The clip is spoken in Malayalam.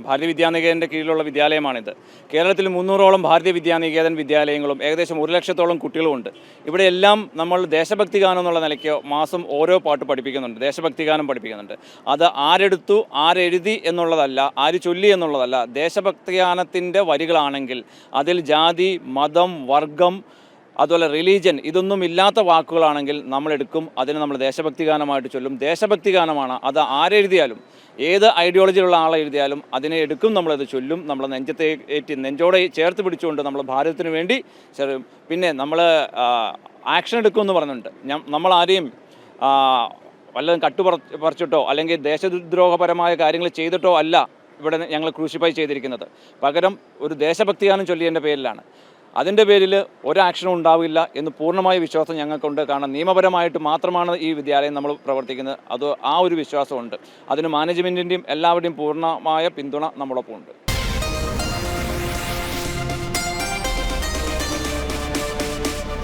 ഭാരതീയ വിദ്യാനികേതൻ്റെ കീഴിലുള്ള വിദ്യാലയമാണിത്. കേരളത്തിൽ 300ഓളം ഭാരതീയ വിദ്യാനികേതൻ വിദ്യാലയങ്ങളും ഏകദേശം 1 ലക്ഷത്തോളം കുട്ടികളുമുണ്ട്. ഇവിടെയെല്ലാം നമ്മൾ ദേശഭക്തി ഗാനം എന്നുള്ള നിലയ്ക്ക് മാസം ഓരോ പാട്ട് പഠിപ്പിക്കുന്നുണ്ട്, ദേശഭക്തി ഗാനം പഠിപ്പിക്കുന്നുണ്ട്. അത് ആരെടുത്തു ആരെഴുതി എന്നുള്ളതല്ല, ആര് ചൊല്ലി എന്നുള്ളതല്ല. ദേശഭക്തി ഗാനത്തിൻ്റെ വരികളാണെങ്കിൽ അതിൽ ജാതി, മതം, വർഗം, അതുപോലെ റിലീജിയൻ ഇതൊന്നും ഇല്ലാത്ത വാക്കുകളാണെങ്കിൽ നമ്മളെടുക്കും, അതിന് നമ്മൾ ദേശഭക്തി ഗാനമായിട്ട് ചൊല്ലും. ദേശഭക്തി ഗാനമാണ്, അത് ആരെഴുതിയാലും ഏത് ഐഡിയോളജിയിലുള്ള ആളെ എഴുതിയാലും അതിനെ എടുക്കും, നമ്മളത് ചൊല്ലും. നമ്മൾ നെഞ്ചോടെ ചേർത്ത് പിടിച്ചുകൊണ്ട് നമ്മൾ ഭാരതത്തിന് വേണ്ടി പിന്നെ നമ്മൾ ആക്ഷൻ എടുക്കുമെന്ന് പറഞ്ഞിട്ടുണ്ട്. നമ്മൾ ആരെയും വല്ലതും പറിച്ചിട്ടോ അല്ലെങ്കിൽ ദേശദ്രോഹപരമായ കാര്യങ്ങൾ ചെയ്തിട്ടോ അല്ല ഇവിടെ ഞങ്ങൾ ക്രൂസിഫൈ ചെയ്തിരിക്കുന്നത്. പകരം ഒരു ദേശഭക്തി ഗാനം ചൊല്ലിയതിൻ്റെ പേരിലാണ്. അതിൻ്റെ പേരിൽ ഒരു ആക്ഷനും ഉണ്ടാവില്ല എന്ന് പൂർണ്ണമായ വിശ്വാസം ഞങ്ങൾക്കുണ്ട്. കാരണം നിയമപരമായിട്ട് മാത്രമാണ് ഈ വിദ്യാലയം നമ്മൾ പ്രവർത്തിക്കുന്നത്. ആ ഒരു വിശ്വാസമുണ്ട്. അതിന് മാനേജ്മെൻറ്റിൻ്റെയും എല്ലാവരുടെയും പൂർണ്ണമായ പിന്തുണ നമ്മളൊപ്പം ഉണ്ട്.